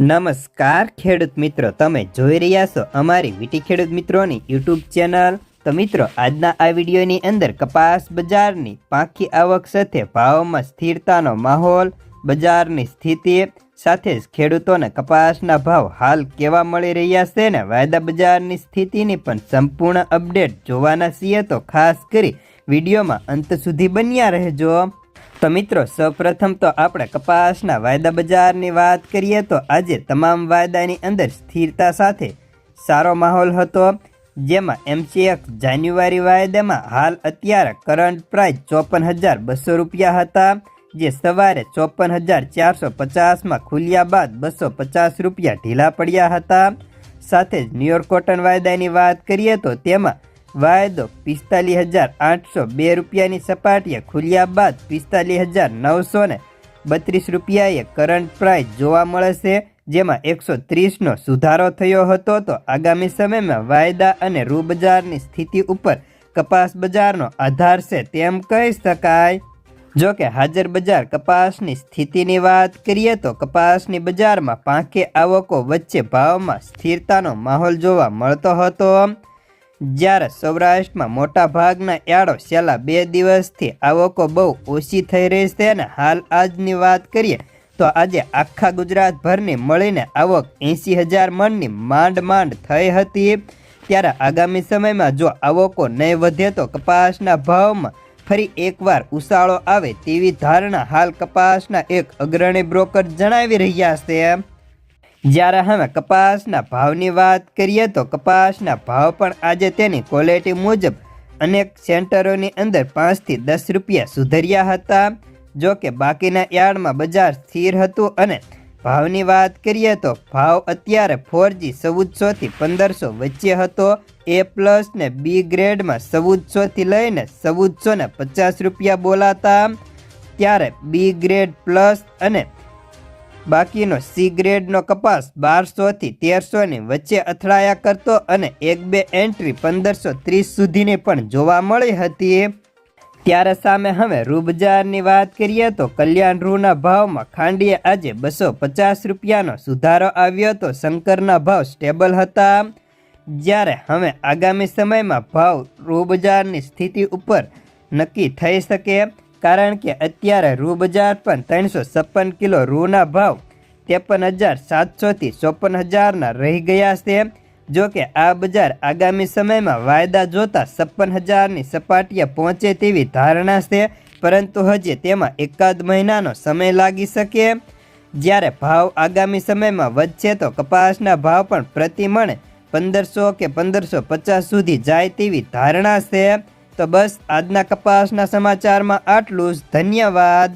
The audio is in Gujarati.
નમસ્કાર ખેડૂત મિત્રો, તમે જોઈ રહ્યા છો અમારી વીટી ખેડૂત મિત્રોની યુટ્યુબ ચેનલ। તો મિત્રો, આજના આ વિડીયોની અંદર કપાસ બજારની પાંખી આવક સાથે ભાવમાં સ્થિરતાનો માહોલ, બજારની સ્થિતિ સાથે જ ખેડૂતોને કપાસના ભાવ હાલ કેવા મળી રહ્યા છે ને વાયદા બજારની સ્થિતિની પણ સંપૂર્ણ અપડેટ જોવાના છીએ। તો ખાસ કરી વિડીયોમાં અંત સુધી બન્યા રહેજો। તો મિત્રો, સૌપ્રથમ તો આપણે કપાસના વાયદા બજારની વાત કરીએ તો આજે તમામ વાયદાની અંદર સ્થિરતા સાથે સારો માહોલ હતો, જેમાં MCX જાન્યુઆરી વાયદામાં હાલ અત્યારે કરંટ પ્રાઇસ 54,200 રૂપિયા હતા, જે સવારે 54,450માં ખુલ્યા બાદ 250 રૂપિયા ઢીલા પડ્યા હતા। સાથે જ ન્યુયોર્ક કોટન વાયદાની વાત કરીએ તો તેમાં વાયદો 45,802 રૂપિયાની સપાટીએ ખુલ્યા બાદ 45,932 રૂપિયાએ કરંટ પ્રાઇસ જોવા મળે છે, જેમાં 130નો સુધારો થયો હતો। તો આગામી સમયમાં વાયદા અને રૂ બજારની સ્થિતિ ઉપર કપાસ બજારનો આધાર છે તેમ કહી શકાય। જો કે હાજર બજાર કપાસની સ્થિતિની વાત કરીએ તો કપાસની બજારમાં પાંખે આવકો વચ્ચે ભાવમાં સ્થિરતાનો માહોલ જોવા મળતો હતો, જ્યારે સૌરાષ્ટ્રમાં મોટા ભાગના યાર્ડો છેલ્લા 2 દિવસથી આવકો બહુ ઓછી થઈ રહી છે અને હાલ આજની વાત કરીએ તો આજે આખા ગુજરાતભરની મળીને આવક 80,000 મણની માંડ થઈ હતી। ત્યારે આગામી સમયમાં જો આવકો નહીં વધે તો કપાસના ભાવમાં ફરી એકવાર ઉછાળો આવે તેવી ધારણા હાલ કપાસના એક અગ્રણી બ્રોકર જણાવી રહ્યા છે। જ્યારે હવે કપાસના ભાવની વાત કરીએ તો કપાસના ભાવ પણ આજે તેની ક્વોલિટી મુજબ અનેક સેન્ટરોની અંદર 5 થી 10 રૂપિયા સુધર્યા હતા। જો કે બાકીના યાર્ડમાં બજાર સ્થિર હતું અને ભાવની વાત કરીએ તો ભાવ અત્યારે 4G 1400 થી 1500 વચ્ચે હતો। A+ ને B ગ્રેડમાં 1400 થી લઈને 1450 રૂપિયા બોલાતા, ત્યારે B ગ્રેડ પ્લસ અને બાકીનો C ગ્રેડનો કપાસ 1200 થી 1300ની વચ્ચે અથડાયા કરતો અને 1-2 એન્ટ્રી 1530 સુધીની પણ જોવા મળી હતી। ત્યારે સામે હવે રૂ બજારની વાત કરીએ તો કલ્યાણ રૂના ભાવમાં ખાંડીએ આજે 250 રૂપિયાનો સુધારો આવ્યો તો શંકરના ભાવ સ્ટેબલ હતા, જ્યારે હવે આગામી સમયમાં ભાવ રૂ બજારની સ્થિતિ ઉપર નક્કી થઈ શકે, કારણ કે અત્યારે રૂ બજાર પણ 356 કિલો રૂના ભાવ 53,700 થી 54,000ના રહી ગયા છે। જો કે આ બજાર આગામી સમયમાં વાયદા જોતા 56,000ની સપાટીએ પહોંચે તેવી ધારણા છે, પરંતુ હજી તેમાં એકાદ મહિનાનો સમય લાગી શકે। જ્યારે ભાવ આગામી સમયમાં વધશે તો કપાસના ભાવ પણ પ્રતિ મણ 1500 કે 1550 સુધી જાય તેવી ધારણા છે। તો બસ આજના કપાસના સમાચારમાં આટલું જ। ધન્યવાદ।